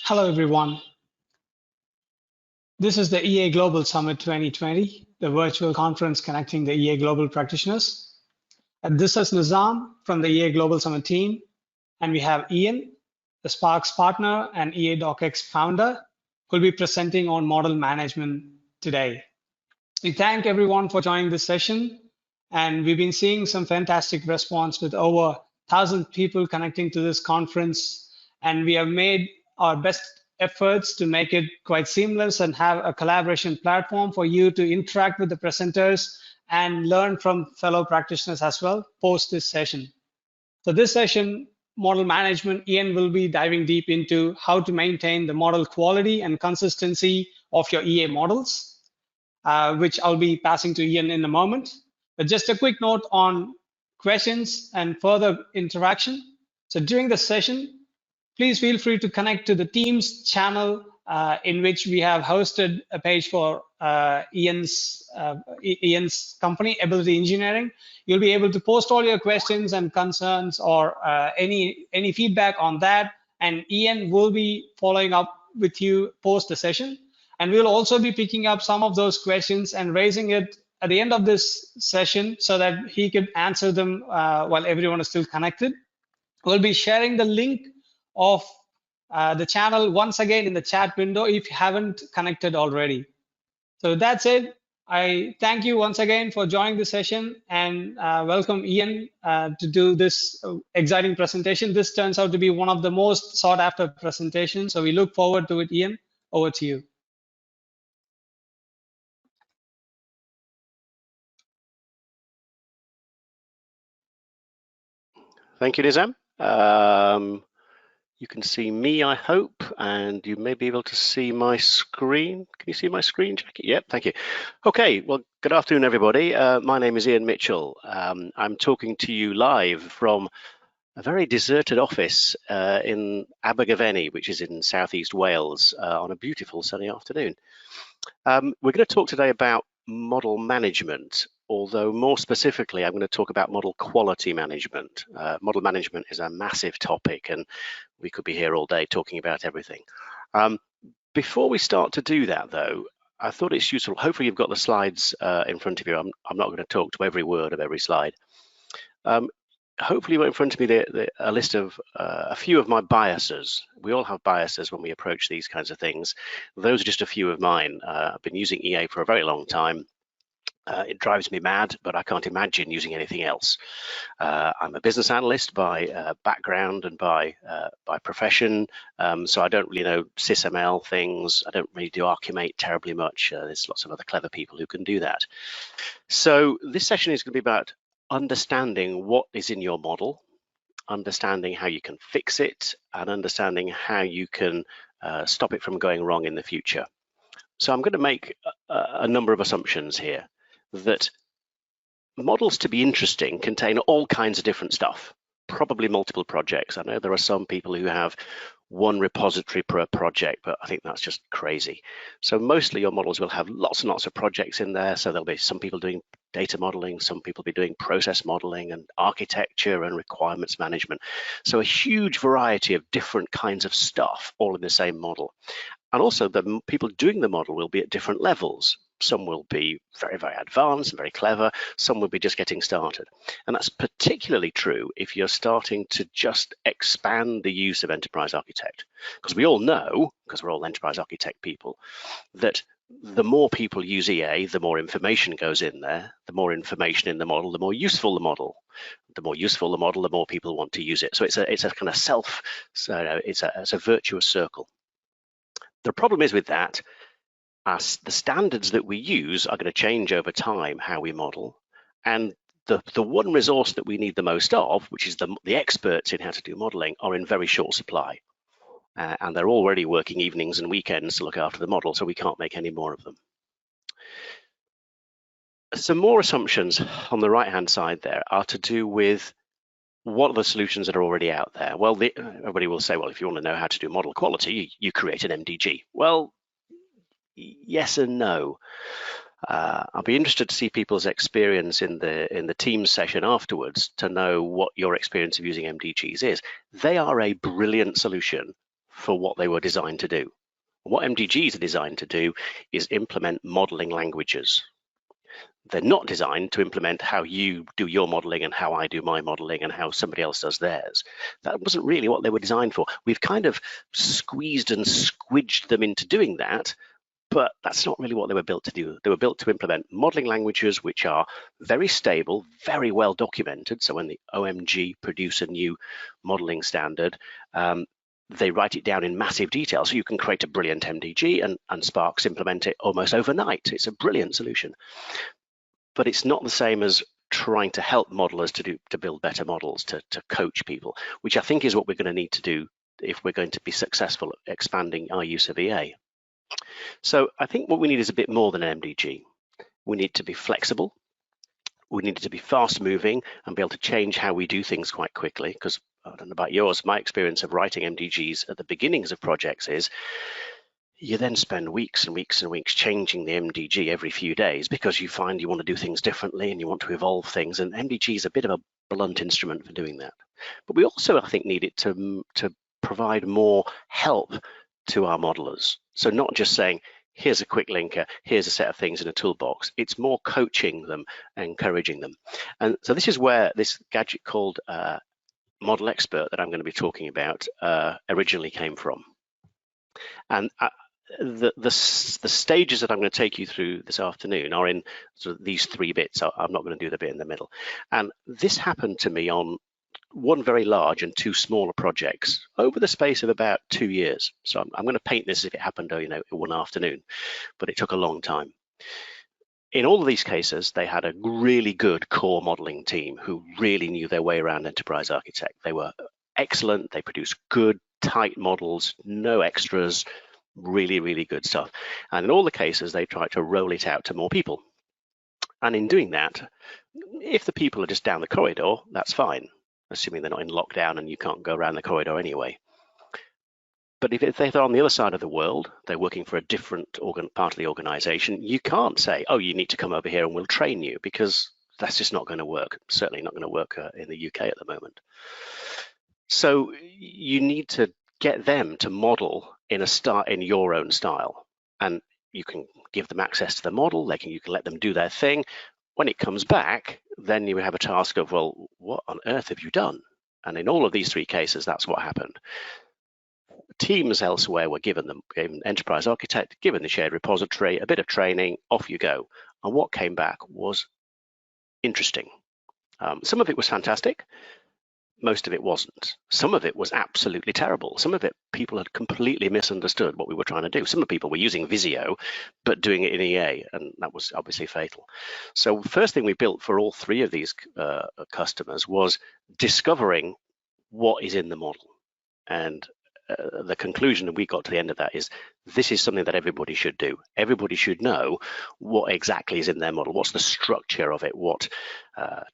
Hello, everyone. This is the EA Global Summit 2020, the virtual conference connecting the EA Global practitioners. And this is Nizam from the EA Global Summit team. And we have Ian, the Sparks partner and EA DocX founder, who will be presenting on model management today. We thank everyone for joining this session. And we've been seeing some fantastic response with over 1,000 people connecting to this conference. And we have made our best efforts to make it quite seamless and have a collaboration platform for you to interact with the presenters and learn from fellow practitioners as well post this session. So this session, model management, Ian will be diving deep into how to maintain the model quality and consistency of your EA models, which I'll be passing to Ian in a moment. But just a quick note on questions and further interaction. So during the session, please feel free to connect to the Teams channel in which we have hosted a page for Ian's company, Ability Engineering. You'll be able to post all your questions and concerns or any feedback on that, and Ian will be following up with you post the session. And we'll also be picking up some of those questions and raising it at the end of this session so that he could answer them while everyone is still connected. We'll be sharing the link of the channel once again in the chat window if you haven't connected already. So that's it. I thank you once again for joining the session and welcome Ian to do this exciting presentation. This turns out to be one of the most sought after presentations. So we look forward to it. Ian, over to you. Thank you, Nizam. You can see me, I hope, and you may be able to see my screen. Can you see my screen, Jackie? Yep, thank you. Okay, well, good afternoon, everybody. My name is Ian Mitchell. I'm talking to you live from a very deserted office in Abergavenny, which is in southeast Wales, on a beautiful sunny afternoon. We're going to talk today about model management, although more specifically, I'm going to talk about model quality management. Model management is a massive topic, and we could be here all day talking about everything. Before we start to do that, though, I thought it's useful. Hopefully, you've got the slides in front of you. I'm not going to talk to every word of every slide. Hopefully, you've got in front of me a list of a few of my biases. We all have biases when we approach these kinds of things. Those are just a few of mine. I've been using EA for a very long time. It drives me mad, but I can't imagine using anything else. I'm a business analyst by background and by profession, so I don't really know sysml things. I don't really do Archimate terribly much. There's lots of other clever people who can do that. So this session is going to be about understanding what is in your model, understanding how you can fix it, and understanding how you can stop it from going wrong in the future. So I'm going to make a number of assumptions here. That models to be interesting contain all kinds of different stuff, probably multiple projects. I know there are some people who have one repository per project, but I think that's just crazy. So mostly your models will have lots and lots of projects in there. So there'll be some people doing data modeling, some people will be doing process modeling and architecture and requirements management. So a huge variety of different kinds of stuff all in the same model. And also the people doing the model will be at different levels. Some will be very, very advanced and very clever. Some will be just getting started. And that's particularly true if you're starting to just expand the use of Enterprise Architect. Because we all know, because we're all Enterprise Architect people, that the more people use EA, the more information goes in there. The more information in the model, the more useful the model. The more useful the model, the more people want to use it. So it's a kind of it's a virtuous circle. The problem is with that, as the standards that we use are going to change over time, how we model, and the one resource that we need the most of, which is the experts in how to do modeling, are in very short supply. And they're already working evenings and weekends to look after the model, so we can't make any more of them. Some more assumptions on the right-hand side there are to do with what are the solutions that are already out there. Well, everybody will say, well, if you want to know how to do model quality, you create an MDG. Well, yes and no. I'll be interested to see people's experience in the Teams session afterwards to know what your experience of using MDGs is. They are a brilliant solution for what they were designed to do. What MDGs are designed to do is implement modeling languages. They're not designed to implement how you do your modeling and how I do my modeling and how somebody else does theirs. That wasn't really what they were designed for. We've kind of squeezed and squidged them into doing that, but that's not really what they were built to do. They were built to implement modeling languages which are very stable, very well documented. So when the OMG produce a new modeling standard, they write it down in massive detail. So you can create a brilliant MDG and Sparks implement it almost overnight. It's a brilliant solution. But it's not the same as trying to help modelers to build better models, to coach people, which I think is what we're going to need to do if we're going to be successful at expanding our use of EA. So I think what we need is a bit more than an MDG. We need to be flexible. We need to be fast moving and be able to change how we do things quite quickly, because I don't know about yours, my experience of writing MDGs at the beginnings of projects is you then spend weeks and weeks and weeks changing the MDG every few days because you find you want to do things differently and you want to evolve things, and MDG is a bit of a blunt instrument for doing that. But we also, I think, need it to provide more help to our modelers. So not just saying, here's a quick linker, here's a set of things in a toolbox. It's more coaching them, encouraging them. And so this is where this gadget called Model Expert that I'm going to be talking about originally came from. And the stages that I'm going to take you through this afternoon are in sort of these three bits. I'm not going to do the bit in the middle. And this happened to me on one very large and two smaller projects over the space of about 2 years. So I'm going to paint this as if it happened, one afternoon, but it took a long time. In all of these cases, they had a really good core modeling team who really knew their way around enterprise architect. They were excellent. They produced good, tight models, no extras, really, really good stuff. And in all the cases, they tried to roll it out to more people. And in doing that, if the people are just down the corridor, that's fine, assuming they're not in lockdown and you can't go around the corridor anyway. But if they're on the other side of the world, they're working for a different part of the organization, you can't say, oh, you need to come over here and we'll train you, because that's just not going to work. Certainly not going to work in the UK at the moment. So you need to get them to model in your own style, and you can give them access to the model. You can let them do their thing. When it comes back, then you have a task of, well, what on earth have you done? And in all of these three cases, that's what happened. Teams elsewhere were given enterprise architect, given the shared repository, a bit of training, off you go. And what came back was interesting. Some of it was fantastic. Most of it wasn't. Some of it was absolutely terrible. Some of it, people had completely misunderstood what we were trying to do. Some of the people were using Visio, but doing it in EA, and that was obviously fatal. So first thing we built for all three of these customers was discovering what is in the model. And the conclusion that we got to the end of that is this is something that everybody should do. Everybody should know what exactly is in their model. What's the structure of it? What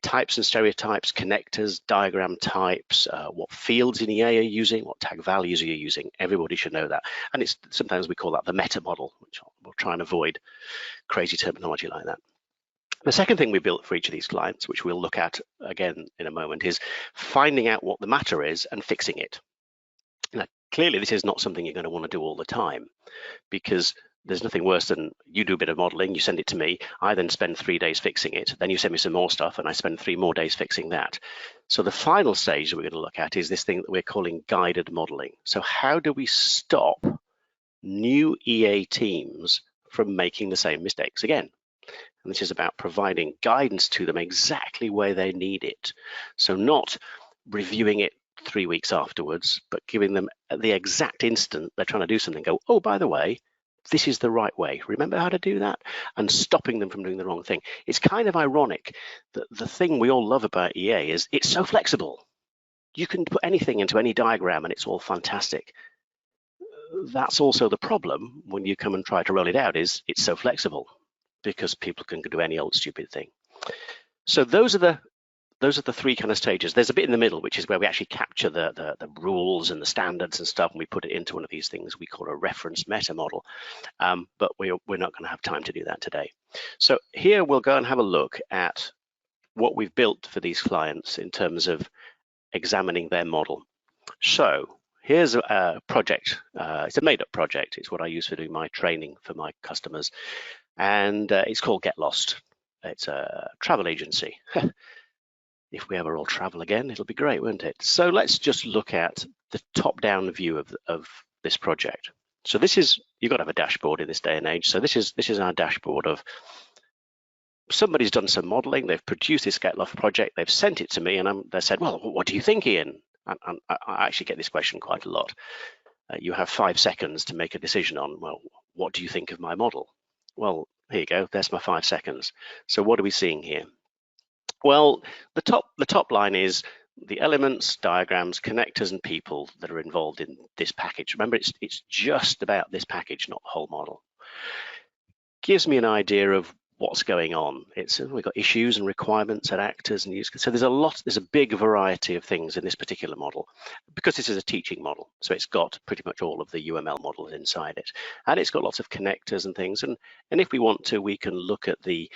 types and stereotypes, connectors, diagram types, what fields in EA are you using, what tag values are you using? Everybody should know that. And it's sometimes we call that the meta model, which we'll try and avoid crazy terminology like that. The second thing we built for each of these clients, which we'll look at again in a moment, is finding out what the matter is and fixing it. Now, clearly, this is not something you're going to want to do all the time, because there's nothing worse than you do a bit of modeling, you send it to me, I then spend 3 days fixing it, then you send me some more stuff and I spend 3 more days fixing that. So the final stage that we're going to look at is this thing that we're calling guided modeling. So how do we stop new EA teams from making the same mistakes again? And this is about providing guidance to them exactly where they need it. So not reviewing it 3 weeks afterwards, but giving them at the exact instant they're trying to do something, go, oh, by the way, this is the right way. Remember how to do that? And stopping them from doing the wrong thing. It's kind of ironic that the thing we all love about EA is it's so flexible. You can put anything into any diagram and it's all fantastic. That's also the problem when you come and try to roll it out, is it's so flexible because people can do any old stupid thing. So those are the 3 kind of stages. There's a bit in the middle, which is where we actually capture the rules and the standards and stuff, and we put it into one of these things we call a reference meta model. But we're not going to have time to do that today. So here we'll go and have a look at what we've built for these clients in terms of examining their model. So here's a project. It's a made-up project. It's what I use for doing my training for my customers, and it's called Get Lost. It's a travel agency. If we ever all travel again, it'll be great, won't it? So let's just look at the top-down view of this project. So this is, you've got to have a dashboard in this day and age. So this is our dashboard of somebody's done some modeling, they've produced this Get Lost project, they've sent it to me, and they said, well, what do you think, Ian? And I actually get this question quite a lot. You have 5 seconds to make a decision on, well, what do you think of my model? Well, here you go, there's my 5 seconds. So what are we seeing here? Well, the top line is the elements, diagrams, connectors, and people that are involved in this package. Remember, it's just about this package, not the whole model. Gives me an idea of what's going on. We've got issues and requirements and actors and use. So there's a big variety of things in this particular model, because this is a teaching model. So it's got pretty much all of the UML models inside it, and it's got lots of connectors and things. And if we want to, we can look at the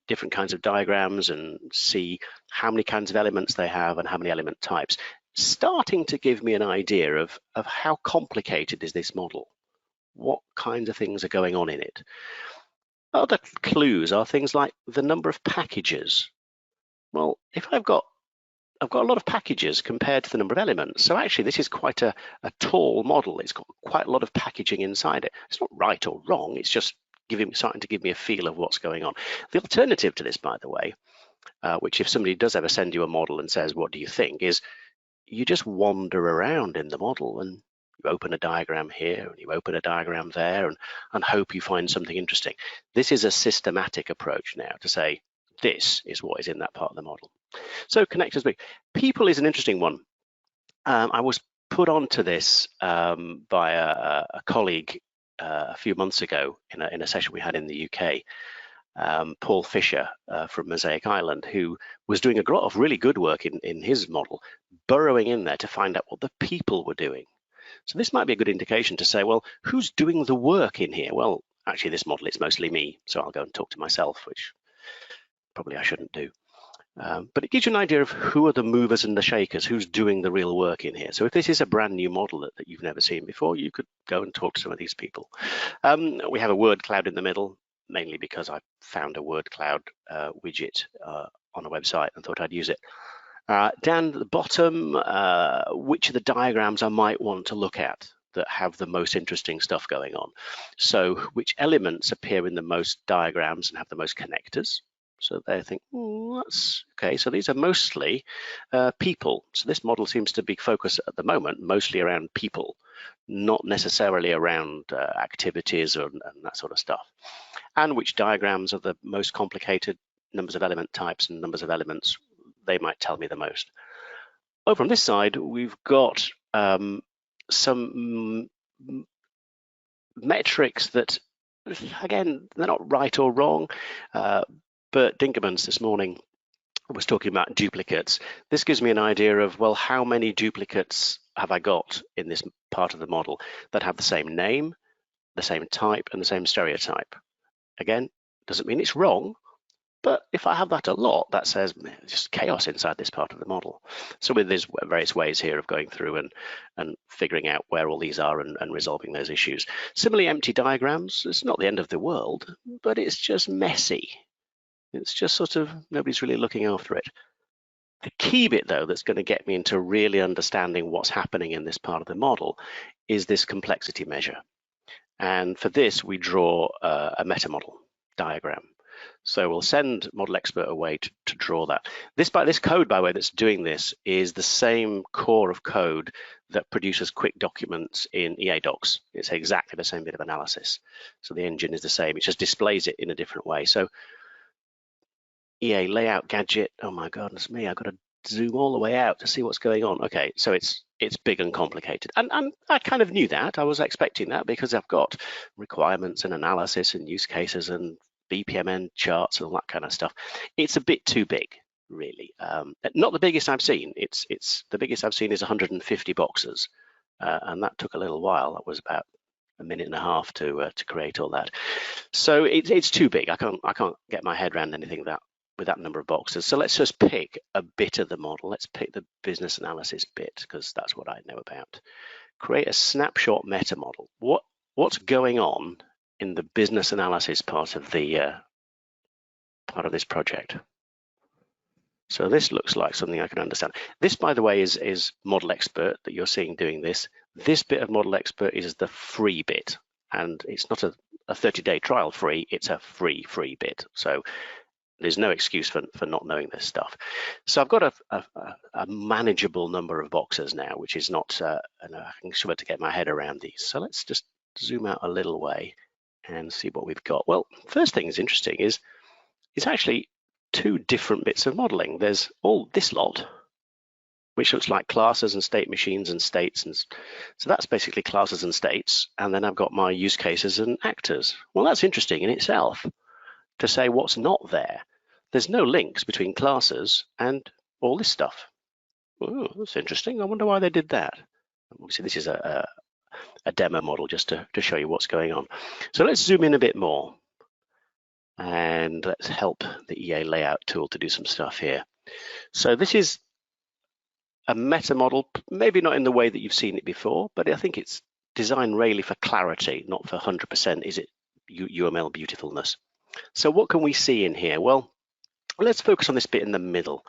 different kinds of diagrams and see how many kinds of elements they have and how many element types, starting to give me an idea of how complicated is this model, what kinds of things are going on in it. Other clues are things like the number of packages. Well, if I've got a lot of packages compared to the number of elements, so actually this is quite a tall model. It's got quite a lot of packaging inside it. It's not right or wrong, it's just starting to give me a feel of what's going on. The alternative to this, by the way, which if somebody does ever send you a model and says, what do you think, is you just wander around in the model and you open a diagram here and you open a diagram there and hope you find something interesting. This is a systematic approach now to say, this is what is in that part of the model. So connectors, people is an interesting one. I was put onto this by a colleague a few months ago in a session we had in the UK, Paul Fisher from Mosaic Island, who was doing a lot of really good work in his model, burrowing in there to find out what the people were doing. So this might be a good indication to say, well, who's doing the work in here? Well, actually this model, it's mostly me, so I'll go and talk to myself, which probably I shouldn't do. But it gives you an idea of who are the movers and the shakers, who's doing the real work in here. So if this is a brand new model that you've never seen before, you could go and talk to some of these people. We have a word cloud in the middle, mainly because I found a word cloud widget on a website and thought I'd use it. Down at the bottom, which of the diagrams I might want to look at that have the most interesting stuff going on. So which elements appear in the most diagrams and have the most connectors. So they think, that's okay. So these are mostly people. So this model seems to be focused at the moment mostly around people, not necessarily around activities and that sort of stuff. And which diagrams are the most complicated, numbers of element types and numbers of elements, they might tell me the most. Over on this side, we've got some metrics that, again, they're not right or wrong. But Dinkermans this morning was talking about duplicates. This gives me an idea of, well, how many duplicates have I got in this part of the model that have the same name, the same type, and the same stereotype? Again, doesn't mean it's wrong, but if I have that a lot, that says just chaos inside this part of the model. So with there's various ways here of going through and figuring out where all these are and resolving those issues. Similarly, empty diagrams, it's not the end of the world, but it's just messy. It's just sort of, nobody's really looking after it. The key bit, though, that's going to get me into really understanding what's happening in this part of the model is this complexity measure. And for this, we draw a meta model diagram. So we'll send Model Expert away to draw that. This code, by the way, that's doing this is the same core of code that produces quick documents in EA Docs. It's exactly the same bit of analysis. So the engine is the same. It just displays it in a different way. So EA layout gadget, oh my goodness me, I've got to zoom all the way out to see what's going on. Okay, so it's big and complicated. And I kind of knew that. I was expecting that because I've got requirements and analysis and use cases and BPMN charts and all that kind of stuff. It's a bit too big, really. Not the biggest I've seen. It's the biggest I've seen is 150 boxes. And that took a little while. That was about a minute and a half to create all that. So it's too big. I can't get my head around anything with that number of boxes. So let's just pick a bit of the model. Let's pick the business analysis bit because that's what I know about. Create a snapshot meta model. What's going on in the business analysis part of this project? So this looks like something I can understand. This, by the way, is Model Expert that you're seeing doing this. This bit of Model Expert is the free bit, and it's not a 30-day trial free, it's a free bit. So there's no excuse for not knowing this stuff. So I've got a manageable number of boxes now, which is not, and I can struggle to get my head around these. So let's just zoom out a little way and see what we've got. Well, first thing is interesting is it's actually two different bits of modeling. There's all this lot, which looks like classes and state machines and states. And so that's basically classes and states. And then I've got my use cases and actors. Well, that's interesting in itself to say what's not there. There's no links between classes and all this stuff. Oh, that's interesting. I wonder why they did that. Obviously, this is a demo model just to show you what's going on. So let's zoom in a bit more. And let's help the EA layout tool to do some stuff here. So this is a meta model, maybe not in the way that you've seen it before, but I think it's designed really for clarity, not for 100% is it UML beautifulness. So what can we see in here? Well, let's focus on this bit in the middle.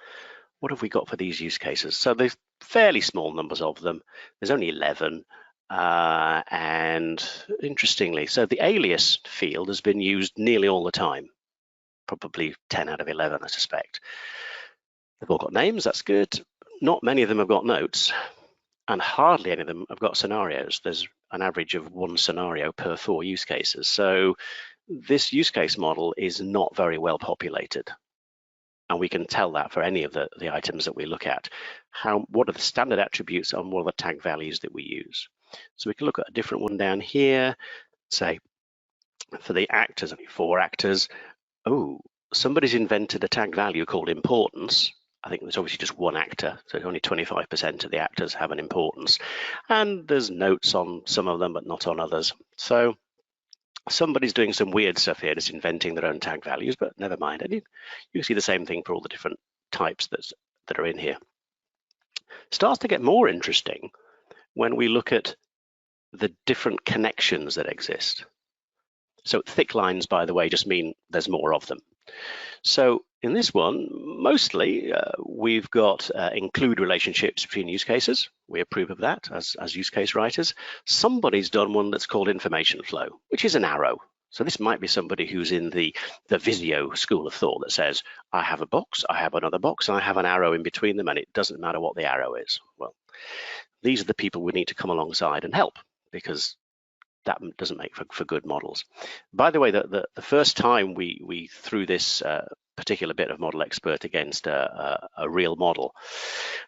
What have we got for these use cases? So there's fairly small numbers of them. There's only 11. And interestingly, so the alias field has been used nearly all the time, probably 10 out of 11, I suspect. They've all got names, that's good. Not many of them have got notes, and hardly any of them have got scenarios. There's an average of 1 scenario per 4 use cases. So this use case model is not very well populated. And we can tell that for any of the items that we look at. What are the standard attributes and what are the tag values that we use? So we can look at a different one down here, say for the actors, 4 actors. Oh, somebody's invented a tag value called importance. I think there's obviously just 1 actor, so only 25% of the actors have an importance. And there's notes on some of them, but not on others. So somebody's doing some weird stuff here, just inventing their own tag values, but never mind. And you see the same thing for all the different types that are in here. It starts to get more interesting when we look at the different connections that exist. So thick lines, by the way, just mean there's more of them. So in this one, mostly we've got include relationships between use cases. We approve of that as use case writers. Somebody's done one that's called information flow, which is an arrow. So this might be somebody who's in the Visio school of thought that says, I have a box, I have another box, and I have an arrow in between them, and it doesn't matter what the arrow is. Well, these are the people we need to come alongside and help, because that doesn't make for good models. By the way, the first time we threw this particular bit of Model Expert against a real model,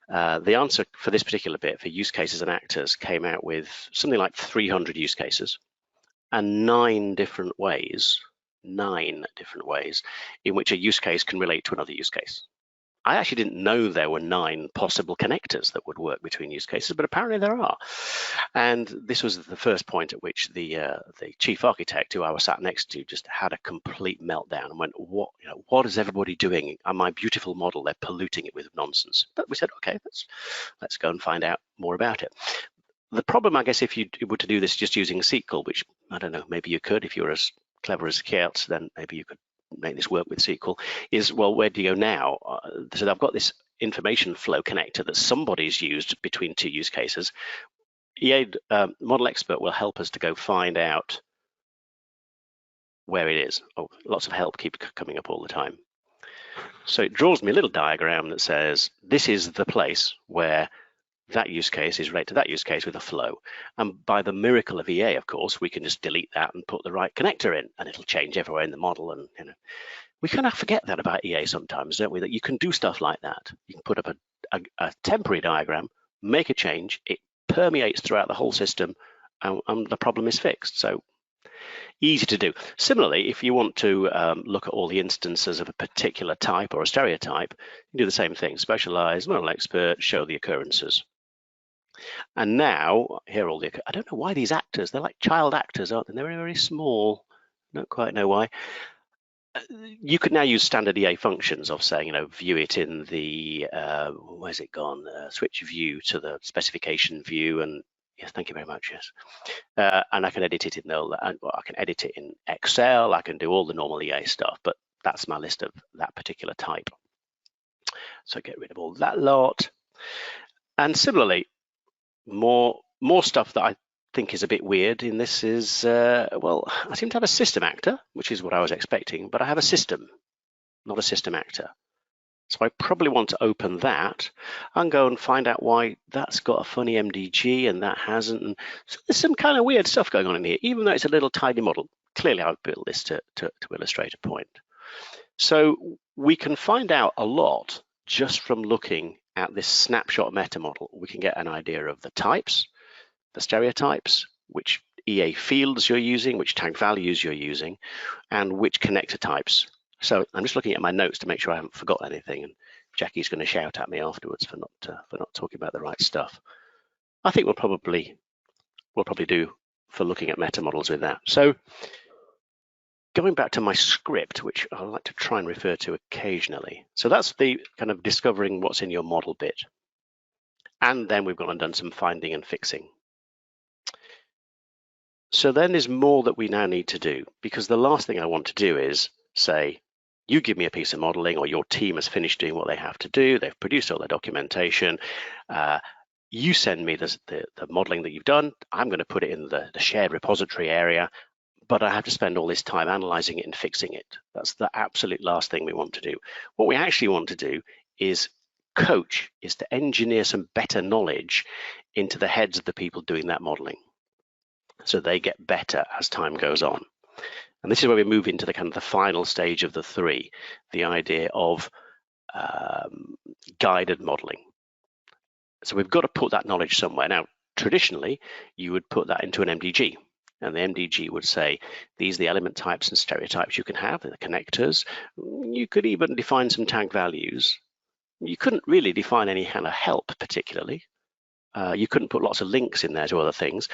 the answer for this particular bit for use cases and actors came out with something like 300 use cases and 9 different ways in which a use case can relate to another use case. I actually didn't know there were 9 possible connectors that would work between use cases, but apparently there are. And this was the first point at which the chief architect, who I was sat next to, just had a complete meltdown and went, what is everybody doing? On my beautiful model, they're polluting it with nonsense. But we said, okay, let's go and find out more about it. The problem, I guess, if you were to do this just using SQL, which I don't know, maybe you could, if you were as clever as Kurt, then maybe you could make this work with SQL, is, well, where do you go now? So I've got this information flow connector that somebody's used between 2 use cases. EA Model Expert will help us to go find out where it is. Oh, lots of help keep coming up all the time. So it draws me a little diagram that says, this is the place where that use case is related to that use case with a flow. And by the miracle of EA, of course, we can just delete that and put the right connector in, and it'll change everywhere in the model. And we kind of forget that about EA sometimes, don't we? That you can do stuff like that. You can put up a temporary diagram, make a change, it permeates throughout the whole system, and the problem is fixed. So easy to do. Similarly, if you want to look at all the instances of a particular type or a stereotype, you do the same thing. Specialize, Model Expert, show the occurrences. And now, here are all the, I don't know why these actors, they're like child actors, aren't they? They're very, very small. Don't quite know why. you could now use standard EA functions of saying, view it in the, where's it gone? Switch view to the specification view, and yes, thank you very much, yes. And I can edit it in I can edit it in Excel, I can do all the normal EA stuff, but that's my list of that particular type. So get rid of all that lot. And similarly, more stuff that I think is a bit weird in this is, well, I seem to have a system actor, which is what I was expecting, but I have a system, not a system actor. So I probably want to open that and go and find out why that's got a funny MDG and that hasn't. And so there's some kind of weird stuff going on in here, even though it's a little tiny model. Clearly, I've built this to illustrate a point. So we can find out a lot just from looking at this snapshot meta model. We can get an idea of the types, the stereotypes, which EA fields you're using, which tag values you're using, and which connector types. So I'm just looking at my notes to make sure I haven't forgotten anything, and Jackie's going to shout at me afterwards for not talking about the right stuff. I think we'll probably do for looking at meta models with that. So going back to my script, which I like to try and refer to occasionally. So that's the kind of discovering what's in your model bit. And then we've gone and done some finding and fixing. So then there's more that we now need to do, because the last thing I want to do is say, you give me a piece of modeling, or your team has finished doing what they have to do, they've produced all their documentation, you send me the modeling that you've done, I'm going to put it in the shared repository area, but I have to spend all this time analyzing it and fixing it. That's the absolute last thing we want to do. What we actually want to do is to engineer some better knowledge into the heads of the people doing that modeling, so they get better as time goes on. And this is where we move into the kind of the final stage of the three, the idea of guided modeling. So we've got to put that knowledge somewhere. Now, traditionally, you would put that into an MDG, and the MDG would say, these are the element types and stereotypes you can have, the connectors. You could even define some tag values. You couldn't really define any kind of help particularly. You couldn't put lots of links in there to other things.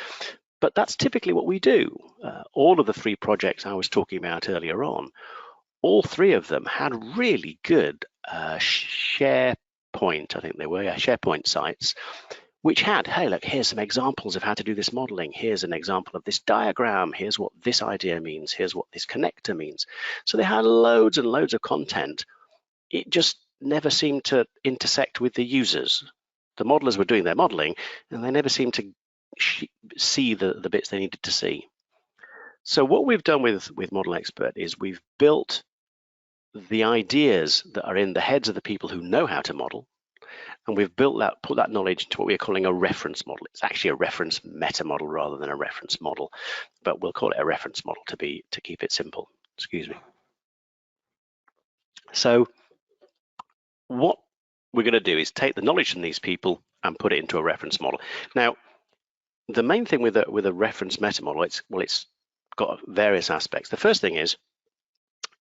But that's typically what we do. All of the three projects I was talking about earlier on, all three of them had really good SharePoint, I think they were, SharePoint sites, which had, hey, look, here's some examples of how to do this modeling. Here's an example of this diagram. Here's what this idea means. Here's what this connector means. So they had loads and loads of content. It just never seemed to intersect with the users. The modelers were doing their modeling, and they never seemed to see the bits they needed to see. So what we've done with Model Expert is we've built the ideas that are in the heads of the people who know how to model, and we've put that knowledge into what we're calling a reference model. It's actually a reference meta model rather than a reference model, but we'll call it a reference model to keep it simple. Excuse me. So what we're going to do is take the knowledge from these people and put it into a reference model. Now, the main thing with a reference meta model, it's got various aspects. The first thing is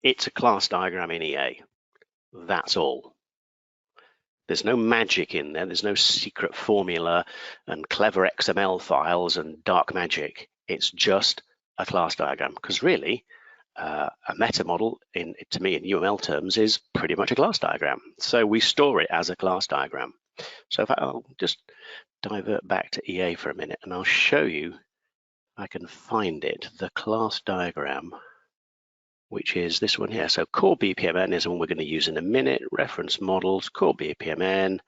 it's a class diagram in EA. That's all. There's no magic in there. There's no secret formula and clever XML files and dark magic. It's just a class diagram, because really a meta model to me in UML terms is pretty much a class diagram. So we store it as a class diagram. So if I'll just divert back to EA for a minute, and I'll show you if I can find it, the class diagram, which is this one here. So core BPMN is one we're going to use in a minute. Reference models, core BPMN,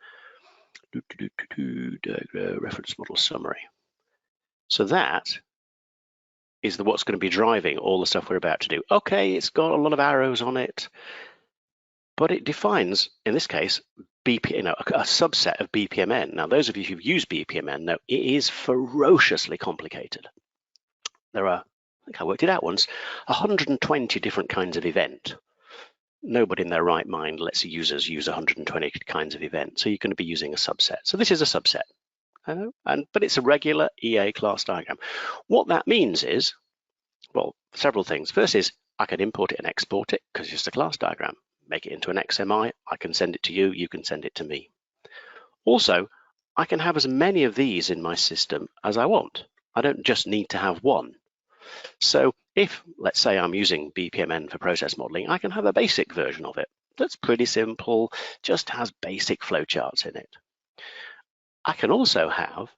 reference model summary. So that is what's going to be driving all the stuff we're about to do. Okay, it's got a lot of arrows on it, but it defines, in this case, a subset of BPMN. Now, those of you who've used BPMN know it is ferociously complicated. There are, I think I worked it out once, 120 different kinds of event. Nobody in their right mind lets users use 120 kinds of event, so you're going to be using a subset. So this is a subset, but it's a regular EA class diagram. What that means is, well, several things. First is I can import it and export it because it's just a class diagram. Make it into an XMI, I can send it to you, you can send it to me. Also, I can have as many of these in my system as I want. I don't just need to have one. So if, let's say I'm using BPMN for process modeling, I can have a basic version of it that's pretty simple, just has basic flowcharts in it. I can also have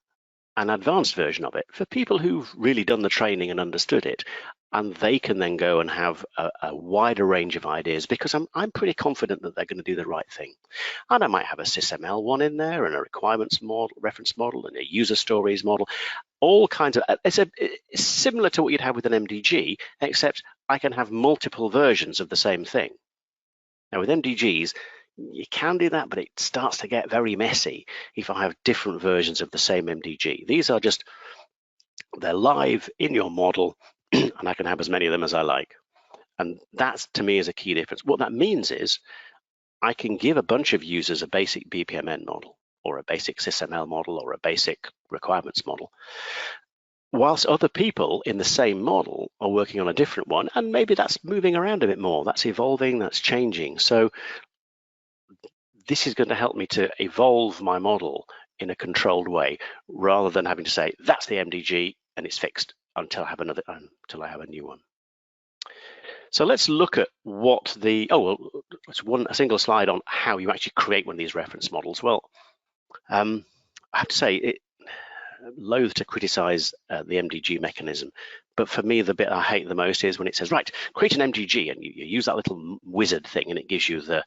an advanced version of it for people who've really done the training and understood it, and they can then go and have a wider range of ideas, because I'm pretty confident that they're going to do the right thing. And I might have a SysML one in there, and a requirements model, reference model, and a user stories model, all kinds of, it's similar to what you'd have with an MDG, except I can have multiple versions of the same thing. Now with MDGs, you can do that, but it starts to get very messy if I have different versions of the same MDG. These are just, they're live in your model, and I can have as many of them as I like. And that, to me, is a key difference. What that means is I can give a bunch of users a basic BPMN model, or a basic SysML model, or a basic requirements model, whilst other people in the same model are working on a different one, and maybe that's moving around a bit more, that's evolving, that's changing. So this is going to help me to evolve my model in a controlled way, rather than having to say that's the MDG and it's fixed until I have a new one. So let's look at what it's a single slide on how you actually create one of these reference models. Well, I have to say, loath to criticize the MDG mechanism, but for me, the bit I hate the most is when it says, right, create an MDG, and you use that little wizard thing, and it gives you the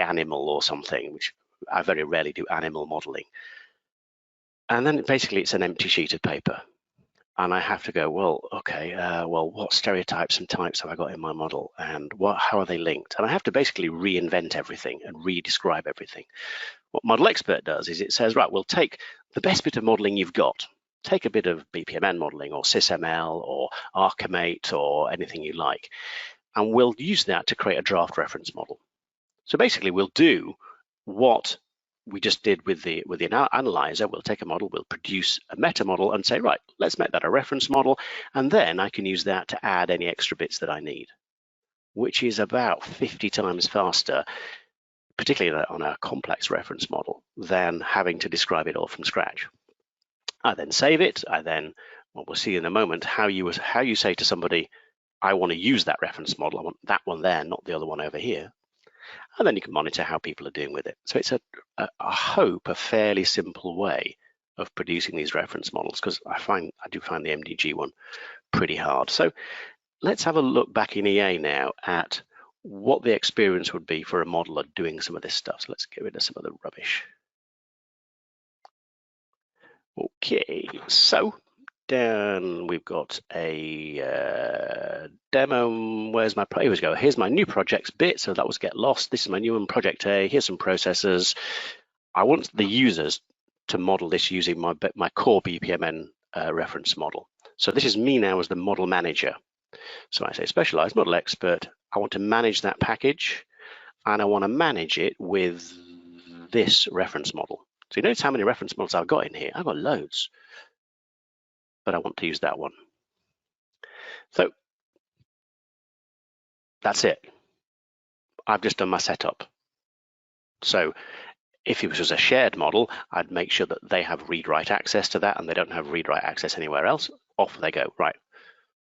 animal or something, which I very rarely do animal modeling. And then basically it's an empty sheet of paper. And I have to go, well, okay, well, what stereotypes and types have I got in my model, and how are they linked? And I have to basically reinvent everything and re-describe everything. What Model Expert does is it says, right, we'll take the best bit of modeling you've got, take a bit of BPMN modeling or SysML or Archimate or anything you like, and we'll use that to create a draft reference model. So basically we'll do what we just did with the analyzer. We'll take a model, we'll produce a meta model and say, right, let's make that a reference model, and then I can use that to add any extra bits that I need, which is about 50 times faster, particularly on a complex reference model, than having to describe it all from scratch. I then save it. What we'll see in a moment, how you say to somebody, I want to use that reference model, I want that one there, not the other one over here. And then you can monitor how people are doing with it. So it's I hope a fairly simple way of producing these reference models, because I do find the MDG one pretty hard. So let's have a look back in EA now at what the experience would be for a modeler doing some of this stuff. So let's get rid of some of the rubbish. Okay, so down we've got a demo. Where's my here we go? Here's my new projects bit. So that was get lost. This is my new one, project A. Here's some processes. I want the users to model this using my core BPMN reference model. So this is me now as the model manager. So I say specialized model expert. I want to manage that package, and I want to manage it with this reference model. So you notice how many reference models I've got in here. I've got loads, but I want to use that one. So that's it. I've just done my setup. So if it was a shared model, I'd make sure that they have read-write access to that, and they don't have read-write access anywhere else. Off they go. Right.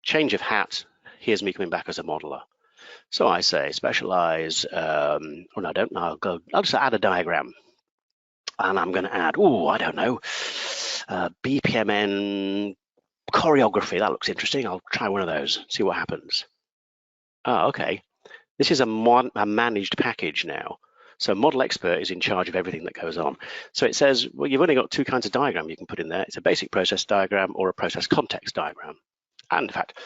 Change of hat. Here's me coming back as a modeler. So I say specialize. Oh no, I don't know. I'll just add a diagram, and I'm going to add. Oh, I don't know. BPMN choreography. That looks interesting. I'll try one of those. See what happens. Oh, okay. This is a managed package now. So Model Expert is in charge of everything that goes on. So it says, well, you've only got two kinds of diagram you can put in there. It's a basic process diagram or a process context diagram. And in fact,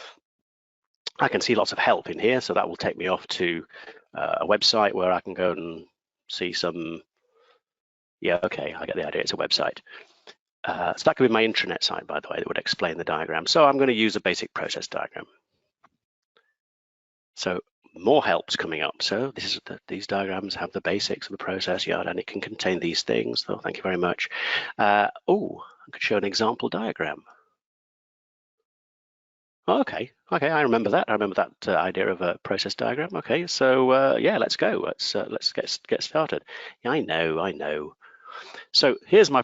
I can see lots of help in here. So that will take me off to a website where I can go and see some, yeah, okay, I get the idea, it's a website. So that could be my intranet site, by the way, that would explain the diagram. So I'm going to use a basic process diagram. So more help's coming up. So these diagrams have the basics of the process yard, and it can contain these things. So thank you very much. I could show an example diagram. Okay, I remember that. I remember that idea of a process diagram. Okay, so yeah, let's go. Let's get started. Yeah, I know. So here's my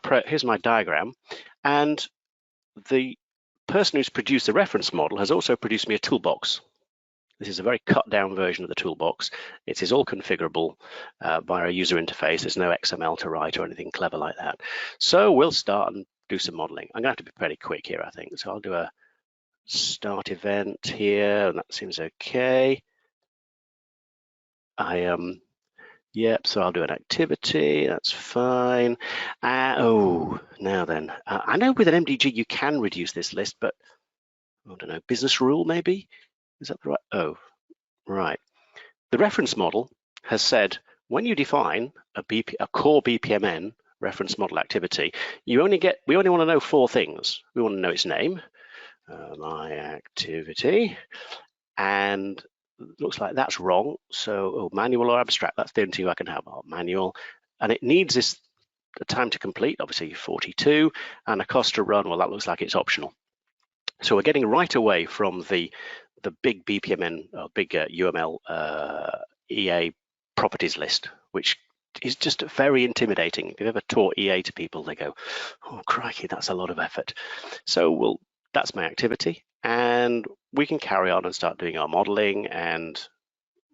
diagram, and the person who's produced the reference model has also produced me a toolbox. This is a very cut down version of the toolbox. It is all configurable via a user interface. There's no XML to write or anything clever like that. So we'll start and do some modeling. I'm going to have to be pretty quick here, I think. So I'll do a start event here, and that seems okay. Yep, so I'll do an activity, that's fine. Oh, now then, I know with an MDG you can reduce this list, but I don't know, business rule maybe? Is that the right? Oh, right. The reference model has said when you define a core BPMN reference model activity, we only want to know 4 things. We want to know its name, my activity, and looks like that's wrong. So manual or abstract, that's the only 2 I can have. Manual, and it needs this the time to complete, obviously 42, and a cost to run. Well, that looks like it's optional. So we're getting right away from the big BPMN, big UML EA properties list, which is just very intimidating. If you've ever taught EA to people, they go, "Oh crikey, that's a lot of effort." So that's my activity, and we can carry on and start doing our modeling. And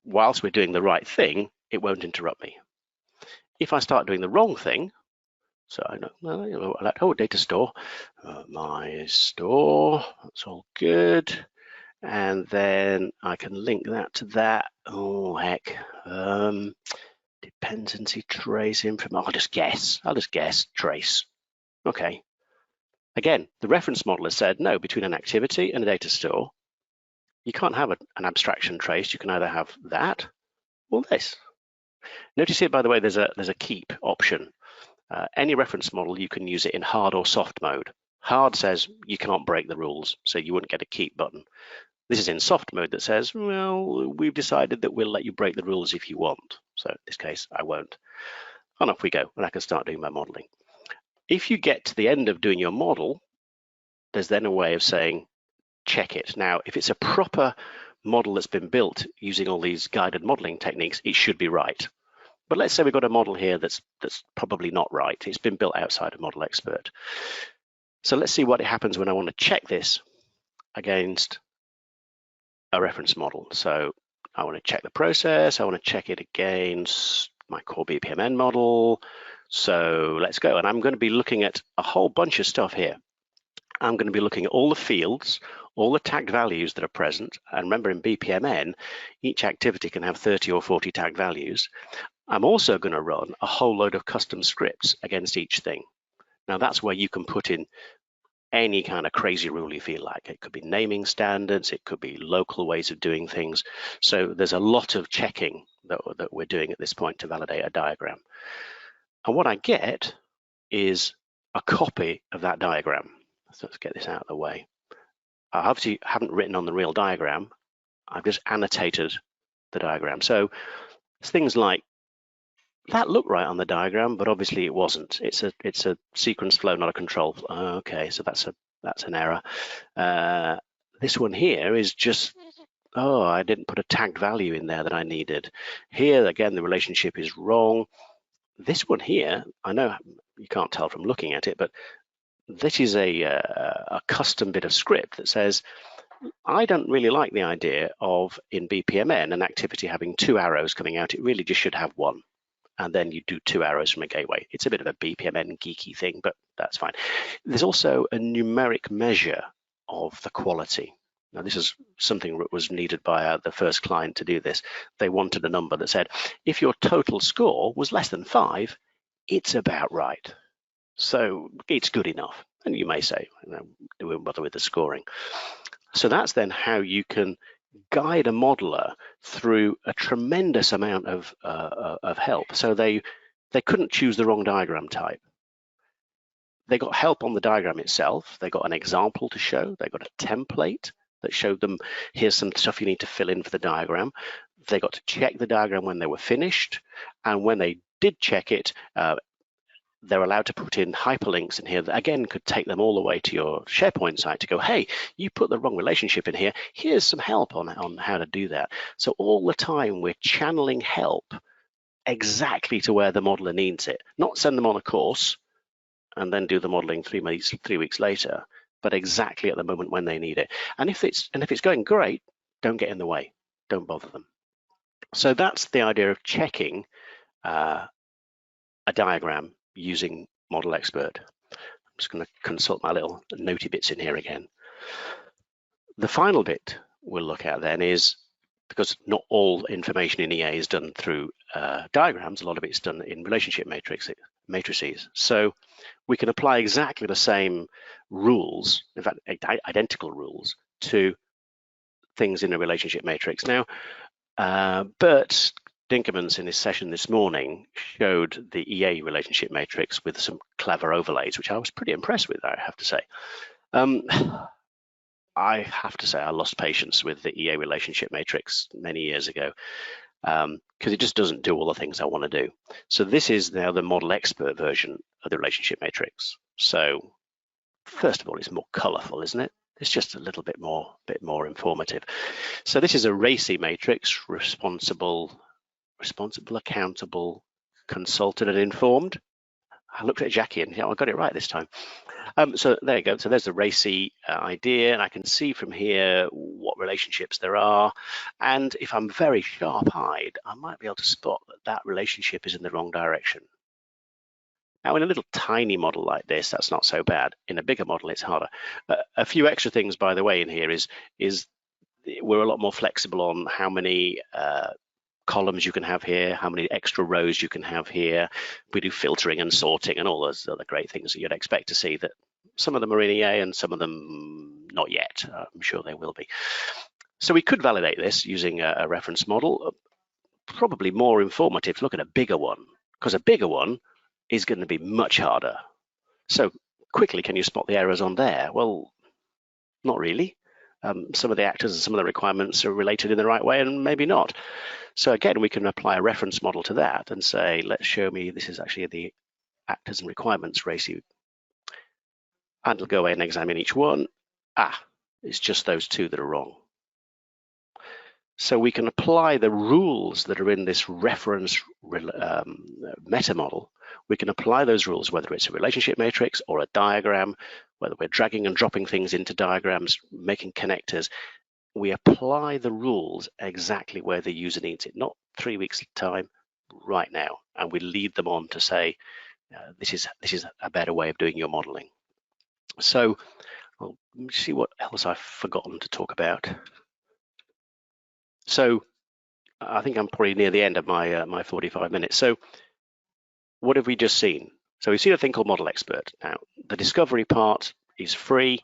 whilst we're doing the right thing, it won't interrupt me. If I start doing the wrong thing, so I know, data store, my store, that's all good. And then I can link that to that. Oh, heck. Dependency trace information. I'll just guess trace. Okay. Again, the reference model has said no, between an activity and a data store, you can't have an abstraction trace. You can either have that or this. Notice here, by the way, there's a keep option. Any reference model, you can use it in hard or soft mode. Hard says you can't break the rules, so you wouldn't get a keep button. This is in soft mode that says, well, we've decided that we'll let you break the rules if you want. So in this case, I won't. And off we go, and I can start doing my modeling. If you get to the end of doing your model, there's then a way of saying, check it. Now, if it's a proper model that's been built using all these guided modeling techniques, it should be right. But let's say we've got a model here that's probably not right. It's been built outside of Model Expert. So let's see what happens when I want to check this against a reference model. So I want to check the process. I want to check it against my core BPMN model. So let's go. And I'm going to be looking at a whole bunch of stuff here. I'm going to be looking at all the fields, all the tagged values that are present. And remember, in BPMN, each activity can have 30 or 40 tagged values. I'm also going to run a whole load of custom scripts against each thing. Now that's where you can put in any kind of crazy rule you feel like. It could be naming standards, it could be local ways of doing things. So there's a lot of checking that we're doing at this point to validate a diagram. And what I get is a copy of that diagram. So let's get this out of the way. I obviously haven't written on the real diagram. I've just annotated the diagram. So it's things like, that looked right on the diagram, but obviously it wasn't. It's a sequence flow, not a control flow. Okay, so that's an error. This one here is just, oh, I didn't put a tagged value in there that I needed. Here again, the relationship is wrong. This one here, I know you can't tell from looking at it, but this is a custom bit of script that says, I don't really like the idea of in BPMN an activity having 2 arrows coming out. It really just should have 1. And then you do 2 arrows from a gateway. It's a bit of a BPMN geeky thing, but that's fine. There's also a numeric measure of the quality. Now, this is something that was needed by the first client to do this. They wanted a number that said, if your total score was less than 5, it's about right. So it's good enough. And you may say, do we bother with the scoring? So that's then how you can guide a modeler through a tremendous amount of help. So they couldn't choose the wrong diagram type. They got help on the diagram itself. They got an example to show. They got a template that showed them, here's some stuff you need to fill in for the diagram. They got to check the diagram when they were finished. And when they did check it, they're allowed to put in hyperlinks in here that again could take them all the way to your SharePoint site to go, hey, you put the wrong relationship in here. Here's some help on how to do that. So all the time we're channeling help exactly to where the modeler needs it, not send them on a course and then do the modeling 3 weeks later. but exactly at the moment when they need it. And if it's going great, don't get in the way. Don't bother them. So that's the idea of checking a diagram using Model Expert. I'm just going to consult my little notey bits in here again. The final bit we'll look at then is, because not all information in EA is done through diagrams, a lot of it's done in relationship matrices. So we can apply exactly the same rules, in fact, identical rules, to things in a relationship matrix. Now, Bert Dinkermans in his session this morning showed the EA relationship matrix with some clever overlays, which I was pretty impressed with, I have to say. I have to say I lost patience with the EA relationship matrix many years ago because it just doesn't do all the things I want to do. So this is now the Model Expert version of the relationship matrix. So first of all, it's more colorful, isn't it? It's just a little bit more informative. So this is a RACI matrix: responsible, accountable, consulted, and informed. I looked at Jackie and I got it right this time. So there you go. So there's the RACI idea, and I can see from here what relationships there are. And if I'm very sharp-eyed, I might be able to spot that that relationship is in the wrong direction. Now, in a little tiny model like this, that's not so bad. In a bigger model, it's harder. A few extra things, by the way, in here is we're a lot more flexible on how many columns you can have here, how many extra rows you can have here. We do filtering and sorting and all those other great things that you'd expect to see. That some of them are in EA and some of them not yet. I'm sure they will be. So we could validate this using a reference model. Probably more informative to look at a bigger one, because a bigger one is going to be much harder. So quickly, can you spot the errors on there? Well, not really. Some of the actors and some of the requirements are related in the right way and maybe not. So again, we can apply a reference model to that and say, let's show me this is actually the actors and requirements ratio. And it'll go away and examine each one. It's just those two that are wrong. So we can apply the rules that are in this reference meta model. We can apply those rules, whether it's a relationship matrix or a diagram, whether we're dragging and dropping things into diagrams, making connectors. We apply the rules exactly where the user needs it, not 3 weeks time, right now. And we lead them on to say, this is a better way of doing your modeling. So let me see what else I've forgotten to talk about. So I think I'm probably near the end of my my 45 minutes. So what have we just seen? So we've seen a thing called Model Expert. Now, the discovery part is free.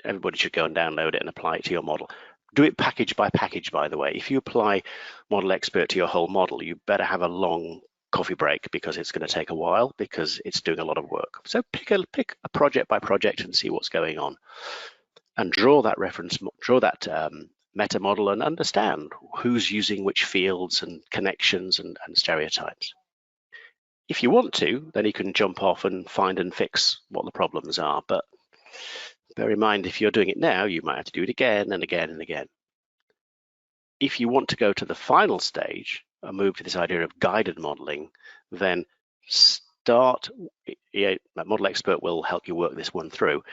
Everybody should go and download it and apply it to your model. Do it package by package, by the way. If you apply Model Expert to your whole model, you better have a long coffee break because it's going to take a while because it's doing a lot of work. So pick a project by project and see what's going on. And draw that reference, draw that meta model and understand who's using which fields and connections and stereotypes. If you want to, then you can jump off and find and fix what the problems are. But bear in mind, if you're doing it now, you might have to do it again and again and again. If you want to go to the final stage and move to this idea of guided modeling, then Model Expert will help you work this one through.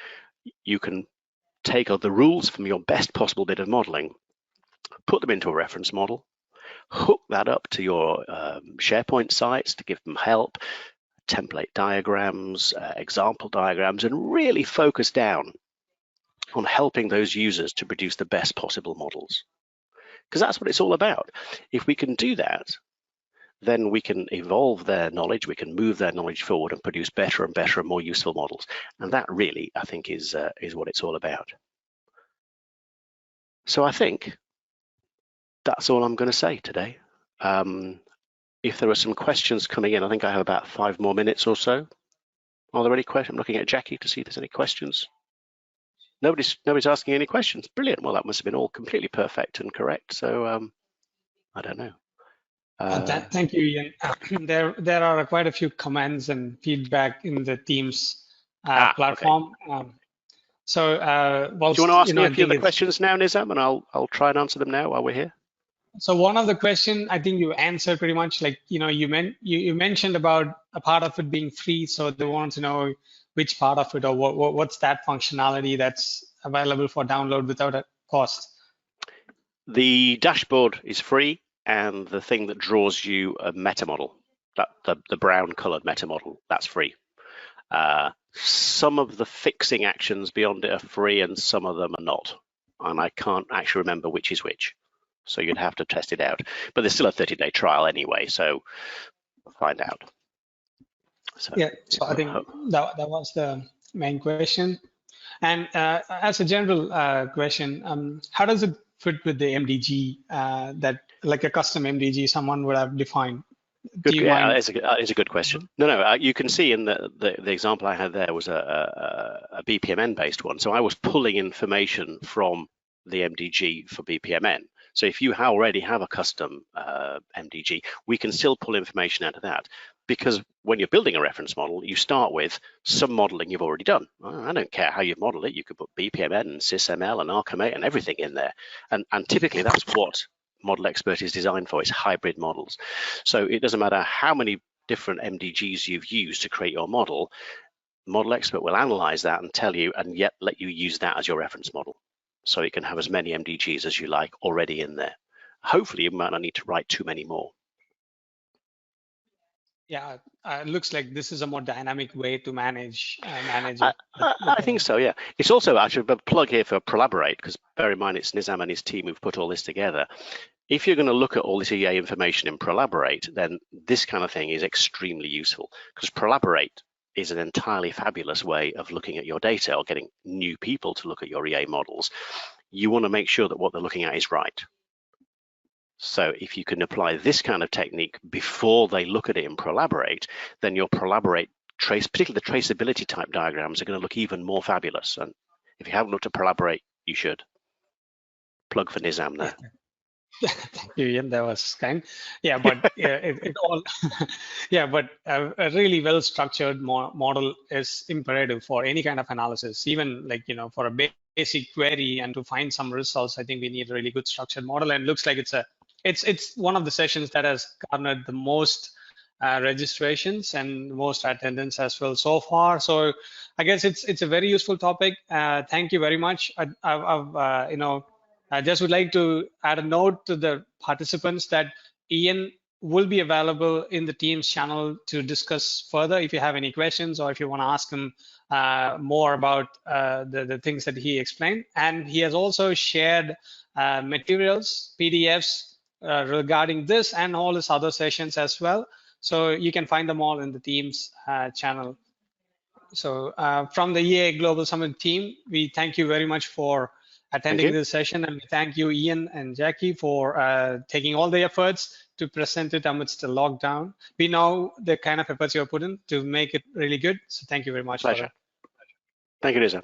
You can take the rules from your best possible bit of modeling, put them into a reference model, hook that up to your SharePoint sites to give them help, template diagrams, example diagrams, and really focus down on helping those users to produce the best possible models. Because that's what it's all about. If we can do that, then we can evolve their knowledge, we can move their knowledge forward and produce better and better and more useful models. And that really, I think, is what it's all about. So I think that's all I'm going to say today. If there are some questions coming in, I think I have about 5 more minutes or so. Are there any questions? I'm looking at Jackie to see if there's any questions. Nobody's asking any questions. Brilliant. Well, that must have been all completely perfect and correct. So I don't know. Thank you, Ian. There are quite a few comments and feedback in the Teams platform. Okay. Do you want to ask me a few of the questions now, Nizam, and I'll try and answer them now while we're here? So one of the question I think you answered pretty much, like you mentioned about a part of it being free, so they want to know which part of it, or what's that functionality that's available for download without a cost? The dashboard is free, and the thing that draws you a meta model, that the brown colored meta model, that's free. Some of the fixing actions beyond it are free and some of them are not. And I can't actually remember which is which. So you'd have to test it out. But there's still a 30-day trial anyway, so find out. So, yeah, so I think that was the main question. And as a general question, how does it fit with the MDG that like a custom MDG someone would have defined? Good, yeah, it's a good question. No, you can see in the example I had there was a BPMN based one. So I was pulling information from the MDG for BPMN. So if you already have a custom MDG, we can still pull information out of that. Because when you're building a reference model, you start with some modeling you've already done. I don't care how you model it. You could put BPMN and SysML and ArcMate and everything in there. And typically that's what Model Expert is designed for. It's hybrid models. So it doesn't matter how many different MDGs you've used to create your model, Model Expert will analyze that and tell you, and yet let you use that as your reference model. So it can have as many MDGs as you like already in there. Hopefully you might not need to write too many more. Yeah, it looks like this is a more dynamic way to manage it. I think so, yeah. It's also actually a plug here for Prolaborate, because bear in mind it's Nizam and his team who've put all this together. If you're going to look at all this EA information in Prolaborate, then this kind of thing is extremely useful, because Prolaborate is an entirely fabulous way of looking at your data or getting new people to look at your EA models. You want to make sure that what they're looking at is right. So if you can apply this kind of technique before they look at it in Prolaborate, then your Prolaborate particularly the traceability type diagrams are going to look even more fabulous. And if you haven't looked at Prolaborate, you should. Plug for Nizam there. Thank you, Ian. That was kind. Yeah, but it all, yeah, but a really well-structured model is imperative for any kind of analysis. Even like for a basic query and to find some results, I think we need a really good structured model. And it looks like it's one of the sessions that has garnered the most registrations and most attendance as well so far. So I guess it's a very useful topic. Thank you very much. I just would like to add a note to the participants that Ian will be available in the Teams channel to discuss further if you have any questions or if you want to ask him more about the things that he explained. And he has also shared materials, PDFs regarding this and all his other sessions as well. So you can find them all in the Teams channel. So from the EA Global Summit team, we thank you very much for attending this session, and we thank you, Ian and Jackie, for taking all the efforts to present it amidst the lockdown. We know the kind of efforts you have put in to make it really good. So thank you very much. Pleasure. Thank you, Lisa.